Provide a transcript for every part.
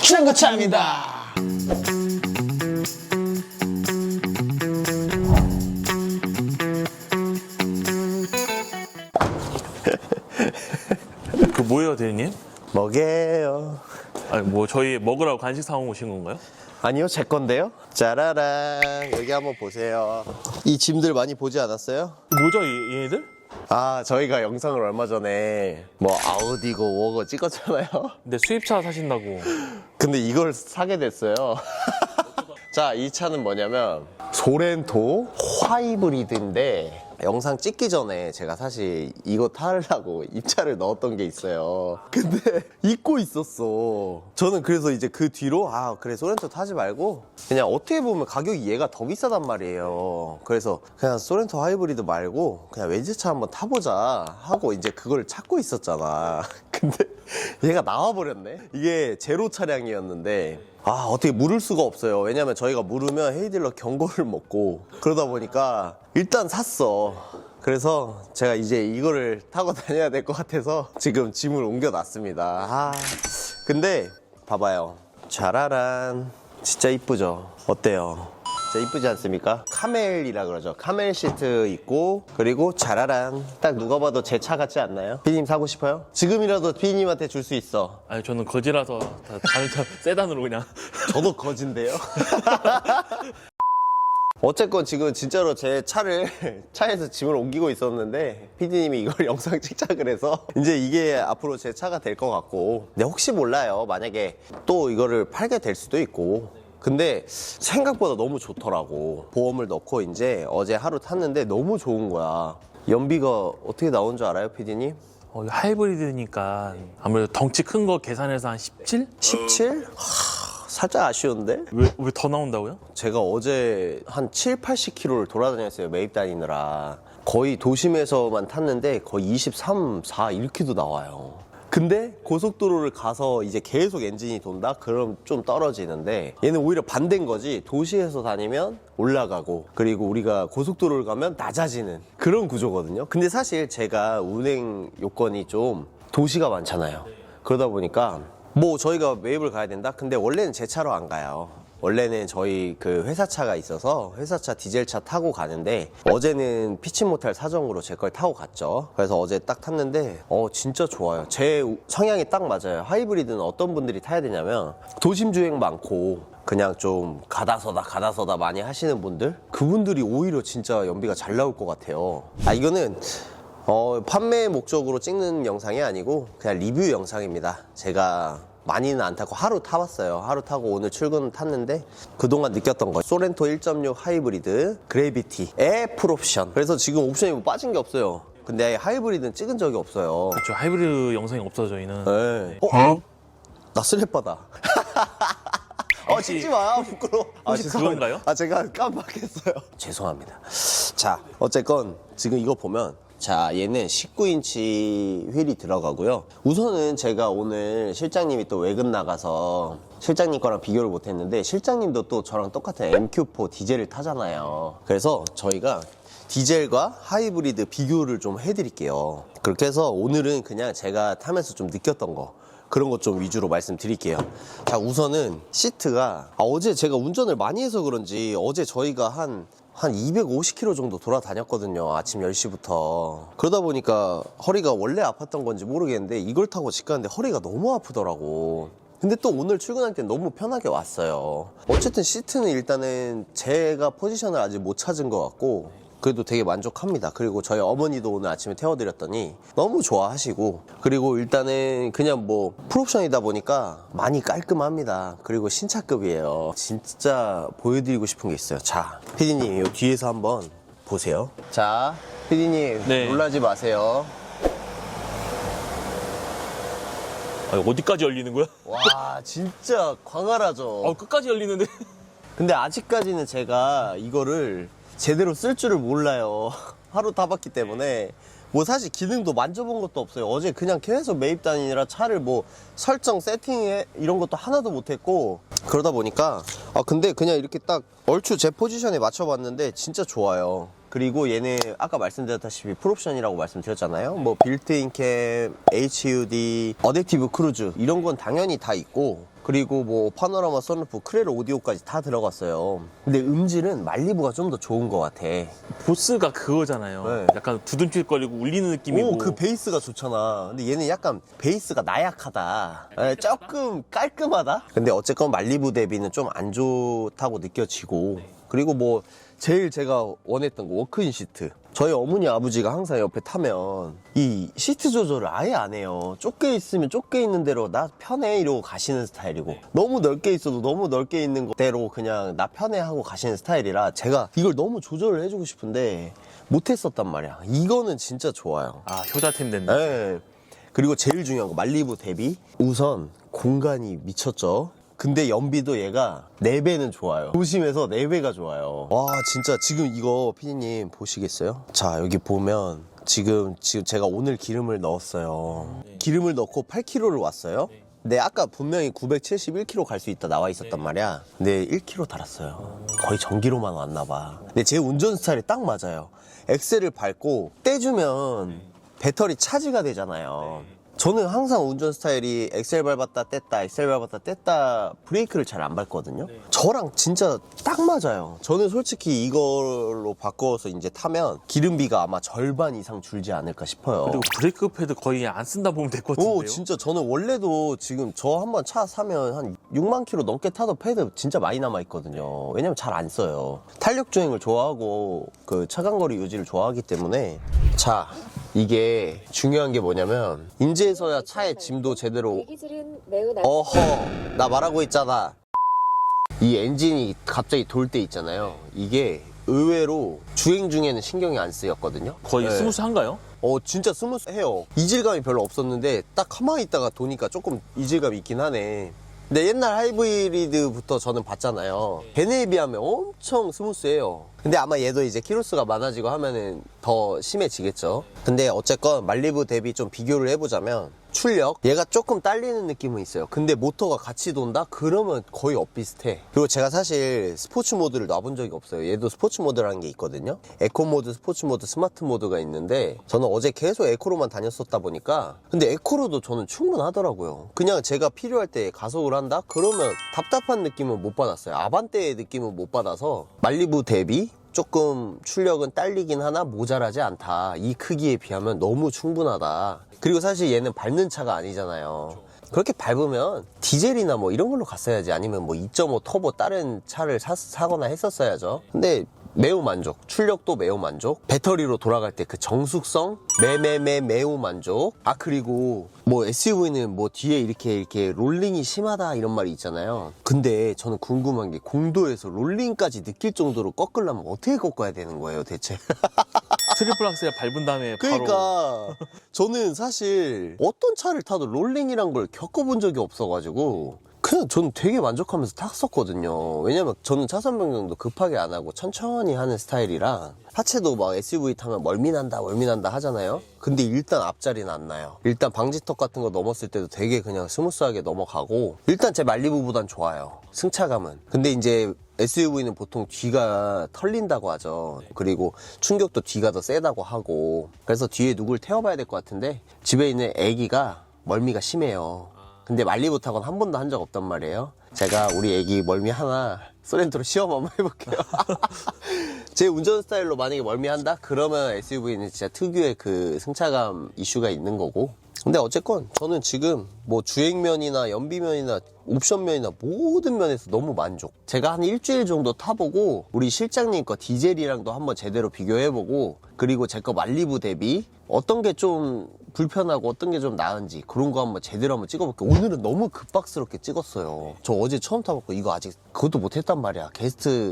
중고차입니다. 그 뭐예요, 대리님? 뭐게요? 아니 뭐 저희 먹으라고 간식 사온 오신 건가요? 아니요, 제 건데요. 짜라란, 여기 한번 보세요. 이 짐들 많이 보지 않았어요? 뭐죠, 얘네들? 아, 저희가 영상을 얼마 전에 뭐 아우디고 워거 찍었잖아요. 근데 수입차 사신다고. 근데 이걸 사게 됐어요. 자, 이 차는 뭐냐면 소렌토 하이브리드인데, 영상 찍기 전에 제가 사실 이거 타려고 입차를 넣었던 게 있어요. 근데 잊고 있었어. 저는 그래서 이제 그 뒤로 그래, 소렌토 타지 말고 그냥 어떻게 보면 가격이 얘가 더 비싸단 말이에요. 그래서 그냥 소렌토 하이브리드 말고 그냥 외제차 한번 타보자 하고 이제 그걸 찾고 있었잖아. 근데 얘가 나와버렸네. 이게 제로 차량이었는데 어떻게 물을 수가 없어요. 왜냐면 저희가 물으면 헤이딜러 경고를 먹고, 그러다 보니까 일단 샀어. 그래서 제가 이제 이거를 타고 다녀야 될 것 같아서 지금 짐을 옮겨놨습니다. 근데 봐봐요. 짜라란, 진짜 이쁘죠? 어때요? 진짜 이쁘지 않습니까? 카멜이라 그러죠. 카멜 시트 있고, 그리고 짜라란, 딱 누가 봐도 제 차 같지 않나요? 피디님 사고 싶어요? 지금이라도 피디님한테 줄 수 있어. 아니 저는 거지라서 다른 차 세단으로 그냥. 저도 거진데요. 어쨌건 지금 진짜로 제 차를 차에서 짐을 옮기고 있었는데 피디님이 이걸 영상 찍자 그래서 이제 이게 앞으로 제 차가 될 것 같고, 근데 혹시 몰라요. 만약에 또 이거를 팔게 될 수도 있고. 근데 생각보다 너무 좋더라고. 보험을 넣고 이제 어제 하루 탔는데 너무 좋은 거야. 연비가 어떻게 나온 줄 알아요, 피디님? 이거 하이브리드니까 아무래도 덩치 큰 거 계산해서 한 17? 17? 살짝 아쉬운데? 왜 더 나온다고요? 제가 어제 한 7, 80km를 돌아다녔어요. 매입 다니느라. 거의 도심에서만 탔는데 거의 23, 4 이렇게도 나와요. 근데 고속도로를 가서 이제 계속 엔진이 돈다? 그럼 좀 떨어지는데, 얘는 오히려 반대인 거지. 도시에서 다니면 올라가고, 그리고 우리가 고속도로를 가면 낮아지는 그런 구조거든요. 근데 사실 제가 운행 요건이 좀 도시가 많잖아요. 그러다 보니까 뭐 저희가 매입을 가야 된다? 근데 원래는 제 차로 안 가요. 원래는 저희 그 회사차가 있어서 회사차 디젤차 타고 가는데, 어제는 피치 못할 사정으로 제 걸 타고 갔죠. 그래서 어제 딱 탔는데 진짜 좋아요. 제 성향이 딱 맞아요. 하이브리드는 어떤 분들이 타야 되냐면 도심 주행 많고 그냥 좀 가다서다 많이 하시는 분들, 그분들이 오히려 진짜 연비가 잘 나올 것 같아요. 이거는 판매 목적으로 찍는 영상이 아니고 그냥 리뷰 영상입니다. 제가 많이는 안 타고 하루 타봤어요. 하루 타고 오늘 출근 탔는데 그동안 느꼈던 거, 소렌토 1.6 하이브리드 그래비티의 풀옵션. 그래서 지금 옵션이 뭐 빠진 게 없어요. 근데 하이브리드는 찍은 적이 없어요. 그렇죠. 하이브리드 영상이 없어 저희는. 네. 나 슬랩바다. 찍지 마, 부끄러워. 혹시 그건가요? 제가 깜빡했어요. 죄송합니다. 자, 어쨌건 지금 이거 보면, 자, 얘는 19인치 휠이 들어가고요. 우선은 제가 오늘 실장님이 또 외근 나가서 실장님 거랑 비교를 못했는데, 실장님도 또 저랑 똑같은 MQ4 디젤을 타잖아요. 그래서 저희가 디젤과 하이브리드 비교를 좀 해드릴게요. 그렇게 해서 오늘은 그냥 제가 타면서 좀 느꼈던 거, 그런 것 좀 위주로 말씀드릴게요. 자, 우선은 시트가 어제 제가 운전을 많이 해서 그런지 어제 저희가 한 250km 정도 돌아다녔거든요. 아침 10시부터. 그러다 보니까 허리가 원래 아팠던 건지 모르겠는데 이걸 타고 집 가는데 허리가 너무 아프더라고. 근데 또 오늘 출근할 때 너무 편하게 왔어요. 어쨌든 시트는 일단은 제가 포지션을 아직 못 찾은 것 같고, 그래도 되게 만족합니다. 그리고 저희 어머니도 오늘 아침에 태워드렸더니 너무 좋아하시고, 그리고 일단은 그냥 뭐 풀옵션이다 보니까 많이 깔끔합니다. 그리고 신차급이에요. 진짜 보여드리고 싶은 게 있어요. 자, 피디님 이 뒤에서 한번 보세요. 자, 피디님 네. 놀라지 마세요. 어디까지 열리는 거야? 와, 진짜 광활하죠. 끝까지 열리는데. 근데 아직까지는 제가 이거를 제대로 쓸 줄을 몰라요. 하루 타봤기 때문에. 뭐 사실 기능도 만져본 것도 없어요. 어제 그냥 계속 매입 다니느라 차를 뭐 설정 세팅해 이런 것도 하나도 못했고, 그러다 보니까 근데 그냥 이렇게 딱 얼추 제 포지션에 맞춰봤는데 진짜 좋아요. 그리고 얘는 아까 말씀드렸다시피 풀옵션이라고 말씀드렸잖아요. 뭐 빌트인 캠, HUD, 어댑티브 크루즈 이런 건 당연히 다 있고, 그리고 뭐 파노라마 선루프, 크레로 오디오까지 다 들어갔어요. 근데 음질은 말리부가 좀 더 좋은 것 같아. 보스가 그거잖아요. 네. 약간 두둥실거리고 울리는 느낌이고. 오, 그 베이스가 좋잖아. 근데 얘는 약간 베이스가 나약하다. 조금 깔끔하다? 근데 어쨌건 말리부 대비는 좀 안 좋다고 느껴지고. 그리고 뭐 제일 제가 원했던 거 워크인 시트. 저희 어머니 아버지가 항상 옆에 타면 이 시트 조절을 아예 안 해요. 좁게 있으면 좁게 있는 대로 나 편해 이러고 가시는 스타일이고, 너무 넓게 있어도 너무 넓게 있는 대로 그냥 나 편해 하고 가시는 스타일이라 제가 이걸 너무 조절을 해주고 싶은데 못했었단 말이야. 이거는 진짜 좋아요. 아, 효자템 된다. 네. 그리고 제일 중요한 거 말리부 대비 우선 공간이 미쳤죠. 근데 연비도 얘가 4배는 좋아요. 도심에서 4배가 좋아요. 와, 진짜 지금 이거 피디님 보시겠어요? 자, 여기 보면 지금 제가 오늘 기름을 넣었어요. 기름을 넣고 8km를 왔어요. 근데 아까 분명히 971km 갈 수 있다 나와 있었단 말이야. 근데 1km 달았어요. 거의 전기로만 왔나 봐. 근데 제 운전 스타일이 딱 맞아요. 엑셀을 밟고 떼주면 배터리 차지가 되잖아요. 저는 항상 운전 스타일이 엑셀 밟았다 뗐다 엑셀 밟았다 뗐다 브레이크를 잘 안 밟거든요. 저랑 진짜 딱 맞아요. 저는 솔직히 이걸로 바꿔서 이제 타면 기름비가 아마 절반 이상 줄지 않을까 싶어요. 그리고 브레이크 패드 거의 안 쓴다 보면 될 것 같은데요. 오, 진짜 저는 원래도 지금 저 한번 차 사면 한 6만 킬로 넘게 타도 패드 진짜 많이 남아있거든요. 왜냐면 잘 안 써요. 탄력 주행을 좋아하고 그 차간거리 유지를 좋아하기 때문에. 자, 이게 중요한 게 뭐냐면 인제서야 차의 짐도 제대로. 기질은 매우 어허, 나 말하고 있잖아. 이 엔진이 갑자기 돌 때 있잖아요. 이게 의외로 주행 중에는 신경이 안 쓰였거든요. 거의 네. 스무스한가요? 진짜 스무스해요. 이질감이 별로 없었는데 딱 가만히 있다가 도니까 조금 이질감이 있긴 하네. 근데 옛날 하이브리드부터 저는 봤잖아요. 걔네에 비하면 엄청 스무스해요. 근데 아마 얘도 이제 키로수가 많아지고 하면은 더 심해지겠죠. 근데 어쨌건 말리부 대비 좀 비교를 해보자면 출력, 얘가 조금 딸리는 느낌은 있어요. 근데 모터가 같이 돈다? 그러면 거의 엇비슷해. 그리고 제가 사실 스포츠 모드를 놔본 적이 없어요. 얘도 스포츠 모드라는 게 있거든요. 에코 모드, 스포츠 모드, 스마트 모드가 있는데 저는 어제 계속 에코로만 다녔었다 보니까, 근데 에코로도 저는 충분하더라고요. 그냥 제가 필요할 때 가속을 한다? 그러면 답답한 느낌은 못 받았어요. 아반떼의 느낌은 못 받아서 말리부 대비 조금 출력은 딸리긴 하나 모자라지 않다. 이 크기에 비하면 너무 충분하다. 그리고 사실 얘는 밟는 차가 아니잖아요. 그렇게 밟으면 디젤이나 뭐 이런 걸로 갔어야지, 아니면 뭐 2.5 터보 다른 차를 사거나 했었어야죠. 근데 매우 만족. 출력도 매우 만족. 배터리로 돌아갈 때 그 정숙성 매우 만족. 아, 그리고 뭐 SUV는 뭐 뒤에 이렇게 롤링이 심하다 이런 말이 있잖아요. 근데 저는 궁금한 게 공도에서 롤링까지 느낄 정도로 꺾으려면 어떻게 꺾어야 되는 거예요 대체? 트리플 악셀 밟은 다음에 바로. 그러니까 저는 사실 어떤 차를 타도 롤링이란 걸 겪어본 적이 없어가지고 그냥 저는 되게 만족하면서 탔었거든요. 왜냐면 저는 차선 변경도 급하게 안 하고 천천히 하는 스타일이라. 하체도 막 SUV 타면 멀미난다 하잖아요. 근데 일단 앞자리는 안 나요. 일단 방지턱 같은 거 넘었을 때도 되게 그냥 스무스하게 넘어가고, 일단 제 말리부보단 좋아요, 승차감은. 근데 이제 SUV는 보통 뒤가 털린다고 하죠. 그리고 충격도 뒤가 더 세다고 하고, 그래서 뒤에 누굴 태워봐야 될 것 같은데 집에 있는 애기가 멀미가 심해요. 근데 말리부 타고는 한 번도 한 적 없단 말이에요. 제가 우리 애기 멀미 하나 소렌토로 시험 한번 해볼게요. 제 운전 스타일로 만약에 멀미한다? 그러면 SUV는 진짜 특유의 그 승차감 이슈가 있는 거고. 근데 어쨌건 저는 지금 뭐 주행면이나 연비면이나 옵션면이나 모든 면에서 너무 만족. 제가 한 일주일 정도 타보고 우리 실장님 거 디젤이랑도 한번 제대로 비교해보고, 그리고 제 거 말리부 대비 어떤 게 좀 불편하고 어떤 게 좀 나은지 그런 거 한번 제대로 한번 찍어볼게요. 오늘은 너무 급박스럽게 찍었어요. 저 어제 처음 타봤고 이거 아직 그것도 못했단 말이야.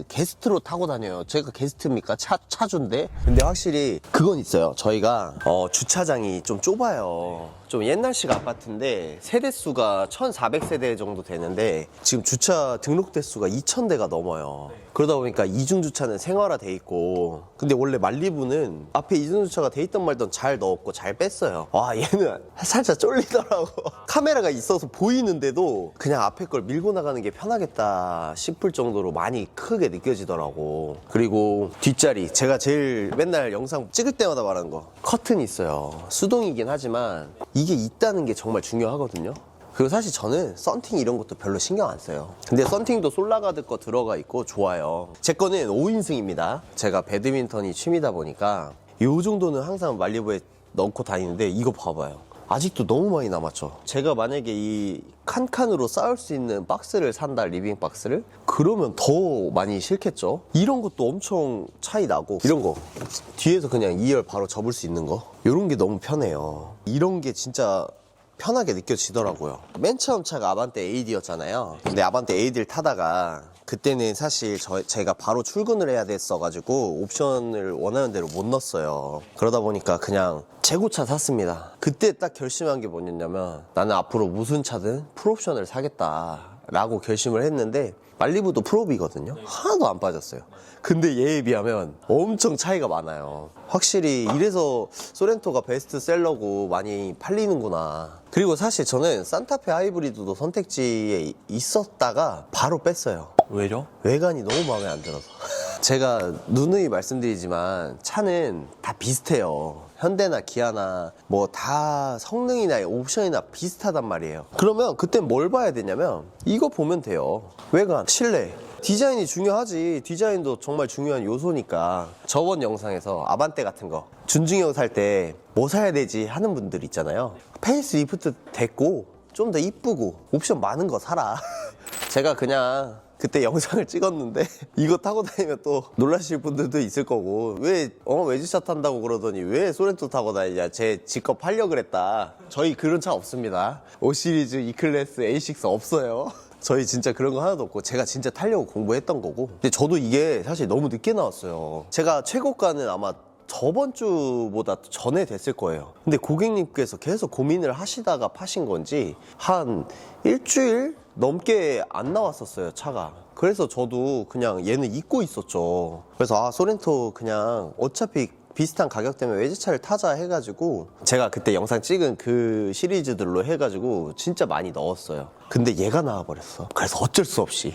게스트로 타고 다녀요. 제가 게스트입니까? 차주인데. 근데 확실히 그건 있어요. 저희가 주차장이 좀 좁아요. 좀 옛날식 아파트인데 세대수가 1400세대 정도 되는데 지금 주차 등록 대수가 2000대가 넘어요. 그러다 보니까 이중주차는 생활화돼 있고, 근데 원래 말리부는 앞에 이중주차가 돼 있던 말던 잘 넣었고 잘 뺐어요. 와, 얘는 살짝 쫄리더라고. 카메라가 있어서 보이는데도 그냥 앞에 걸 밀고 나가는 게 편하겠다 싶을 정도로 많이 크게 느껴지더라고. 그리고 뒷자리, 제가 제일 맨날 영상 찍을 때마다 말하는 거, 커튼이 있어요. 수동이긴 하지만 이게 있다는 게 정말 중요하거든요. 그리고 사실 저는 썬팅 이런 것도 별로 신경 안 써요. 근데 썬팅도 솔라가드 거 들어가 있고 좋아요. 제 거는 5인승입니다. 제가 배드민턴이 취미다 보니까 요 정도는 항상 말리부에 넣고 다니는데, 이거 봐봐요. 아직도 너무 많이 남았죠. 제가 만약에 이 칸칸으로 쌓을 수 있는 박스를 산다, 리빙 박스를, 그러면 더 많이 싫겠죠. 이런 것도 엄청 차이 나고, 이런 거 뒤에서 그냥 2열 바로 접을 수 있는 거, 이런 게 너무 편해요. 이런 게 진짜 편하게 느껴지더라고요. 맨 처음 차가 아반떼 AD였잖아요. 근데 아반떼 AD를 타다가 그때는 사실 제가 바로 출근을 해야 됐어가지고 옵션을 원하는 대로 못 넣었어요. 그러다 보니까 그냥 재고차 샀습니다. 그때 딱 결심한 게 뭐였냐면, 나는 앞으로 무슨 차든 풀옵션을 사겠다 라고 결심을 했는데, 말리부도 풀옵이거든요. 하나도 안 빠졌어요. 근데 얘에 비하면 엄청 차이가 많아요. 확실히 이래서 소렌토가 베스트셀러고 많이 팔리는구나. 그리고 사실 저는 산타페 하이브리드도 선택지에 있었다가 바로 뺐어요. 왜죠? 외관이 너무 마음에 안 들어서. 제가 누누이 말씀드리지만 차는 다 비슷해요. 현대나 기아나 뭐 다 성능이나 옵션이나 비슷하단 말이에요. 그러면 그땐 뭘 봐야 되냐면, 이거 보면 돼요. 외관, 실내, 디자인이 중요하지. 디자인도 정말 중요한 요소니까. 저번 영상에서 아반떼 같은 거 준중형 살 때 뭐 사야 되지 하는 분들 있잖아요. 페이스 리프트 됐고 좀 더 이쁘고 옵션 많은 거 사라. 제가 그냥 그때 영상을 찍었는데 이거 타고 다니면 또 놀라실 분들도 있을 거고, 왜 외제차 탄다고 그러더니 왜 소렌토 타고 다니냐, 제 지껏 팔려 그랬다. 저희 그런 차 없습니다. 5시리즈, E클래스, A6 없어요. 저희 진짜 그런 거 하나도 없고, 제가 진짜 타려고 공부했던 거고. 근데 저도 이게 사실 너무 늦게 나왔어요. 제가 최고가는 아마 저번 주보다 전에 됐을 거예요. 근데 고객님께서 계속 고민을 하시다가 파신 건지 한 일주일 넘게 안 나왔었어요, 차가. 그래서 저도 그냥 얘는 잊고 있었죠. 그래서 소렌토 그냥 어차피 비슷한 가격 때문에 외제차를 타자 해가지고, 제가 그때 영상 찍은 그 시리즈들로 해가지고 진짜 많이 넣었어요. 근데 얘가 나와버렸어. 그래서 어쩔 수 없이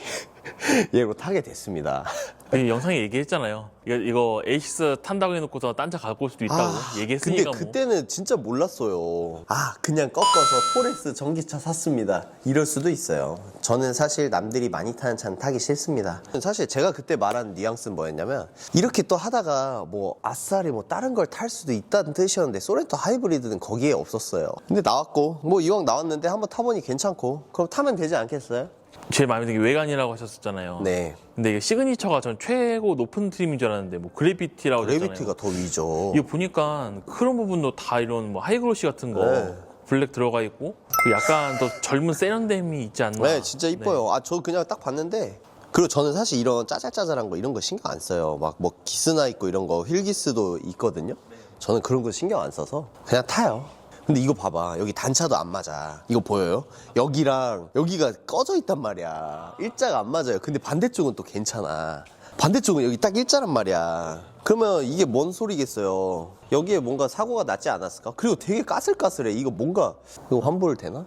얘로 타게 됐습니다. 이 영상에 얘기했잖아요. 이거 A6 탄다고 해놓고서 딴 차 갖고 올 수도 있다고 얘기했으니까. 근데 그때는 진짜 몰랐어요. 그냥 꺾어서 포레스 전기차 샀습니다, 이럴 수도 있어요. 저는 사실 남들이 많이 타는 차는 타기 싫습니다. 사실 제가 그때 말한 뉘앙스는 뭐였냐면, 이렇게 또 하다가 뭐 아싸리 뭐 다른 걸 탈 수도 있다는 뜻이었는데, 소렌토 하이브리드는 거기에 없었어요. 근데 나왔고, 뭐 이왕 나왔는데 한번 타보니 괜찮고, 그럼 타면 되지 않겠어요? 제일 마음에 드는 게 외관이라고 하셨었잖아요. 네. 근데 이게 시그니처가 전 최고 높은 트림인 줄 알았는데, 뭐 그래비티라고 하셨잖아요. 그래비티가 더 위죠. 이거 보니까 그런 부분도 다 이런 뭐 하이그로시 같은 거 네. 블랙 들어가 있고, 그 약간 더 젊은 세련됨이 있지 않나. 네, 진짜 이뻐요. 저 그냥 딱 봤는데, 그리고 저는 사실 이런 짜잘짜잘한 거 이런 거 신경 안 써요. 막 뭐 기스나 있고 이런 거, 휠기스도 있거든요. 저는 그런 거 신경 안 써서 그냥 타요. 근데 이거 봐봐, 여기 단차도 안 맞아. 이거 보여요? 여기랑 여기가 꺼져 있단 말이야. 일자가 안 맞아요. 근데 반대쪽은 또 괜찮아. 반대쪽은 여기 딱 일자란 말이야. 그러면 이게 뭔 소리겠어요. 여기에 뭔가 사고가 났지 않았을까? 그리고 되게 까슬까슬해. 이거 뭔가, 이거 환불 되나?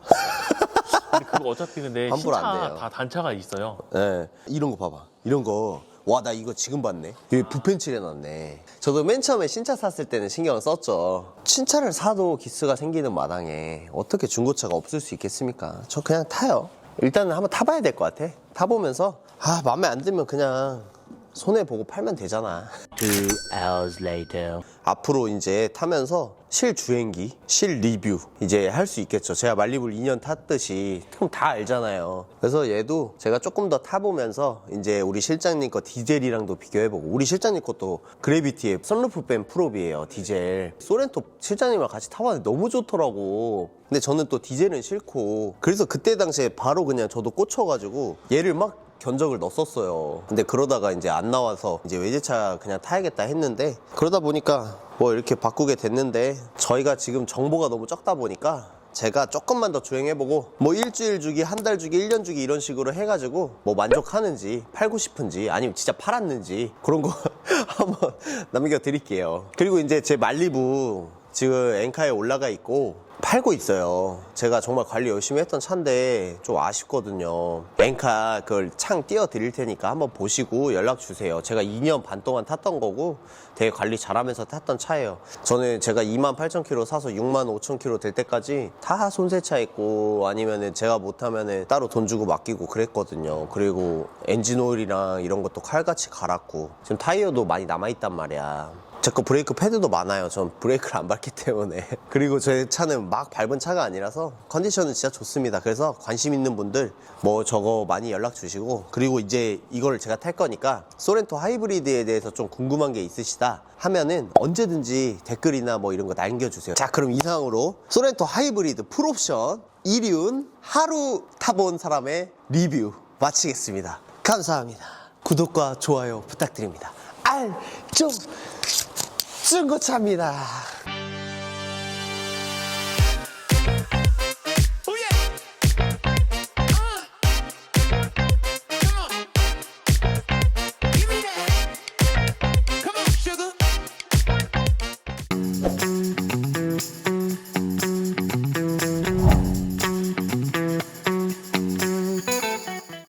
근데 그거 어차피 근데 환불 안 신차 돼요. 다 단차가 있어요. 네. 이런 거 봐봐. 이런 거. 와, 나 이거 지금 봤네. 여기 붓펜칠 해놨네. 저도 맨 처음에 신차 샀을 때는 신경을 썼죠. 신차를 사도 기스가 생기는 마당에 어떻게 중고차가 없을 수 있겠습니까? 저 그냥 타요. 일단은 한번 타봐야 될 것 같아. 타보면서 마음에 안 들면 그냥 손해보고 팔면 되잖아. 2 hours later. 앞으로 이제 타면서 실주행기, 실리뷰 이제 할 수 있겠죠. 제가 말리부를 2년 탔듯이 그럼 다 알잖아요. 그래서 얘도 제가 조금 더 타보면서 이제 우리 실장님 거 디젤이랑도 비교해보고, 우리 실장님 것도 그래비티에 선루프 뺀 풀옵이에요, 디젤. 소렌토 실장님이랑 같이 타봤는데 너무 좋더라고. 근데 저는 또 디젤은 싫고, 그래서 그때 당시에 바로 그냥 저도 꽂혀가지고 얘를 막 견적을 넣었었어요. 근데 그러다가 이제 안 나와서 이제 외제차 그냥 타야겠다 했는데, 그러다 보니까 뭐 이렇게 바꾸게 됐는데, 저희가 지금 정보가 너무 적다 보니까 제가 조금만 더 주행해보고 뭐 일주일 주기, 한 달 주기, 1년 주기 이런 식으로 해가지고 뭐 만족하는지 팔고 싶은지 아니면 진짜 팔았는지 그런 거 한번 남겨드릴게요. 그리고 이제 제 말리부 지금 엔카에 올라가 있고 팔고 있어요. 제가 정말 관리 열심히 했던 차인데 좀 아쉽거든요. 엔카 그걸 창 띄워 드릴 테니까 한번 보시고 연락 주세요. 제가 2년 반 동안 탔던 거고 되게 관리 잘하면서 탔던 차예요. 저는 제가 28,000km 사서 65,000km 될 때까지 다 손세차 했고 아니면은 제가 못하면은 따로 돈 주고 맡기고 그랬거든요. 그리고 엔진 오일이랑 이런 것도 칼같이 갈았고 지금 타이어도 많이 남아있단 말이야. 제 거 브레이크 패드도 많아요. 전 브레이크를 안 밟기 때문에. 그리고 제 차는 막 밟은 차가 아니라서 컨디션은 진짜 좋습니다. 그래서 관심 있는 분들 뭐 저거 많이 연락 주시고, 그리고 이제 이걸 제가 탈 거니까 소렌토 하이브리드에 대해서 좀 궁금한 게 있으시다 하면은 언제든지 댓글이나 뭐 이런 거 남겨주세요. 자, 그럼 이상으로 소렌토 하이브리드 풀옵션 1륜 하루 타본 사람의 리뷰 마치겠습니다. 감사합니다. 구독과 좋아요 부탁드립니다. 좀 중고차입니다.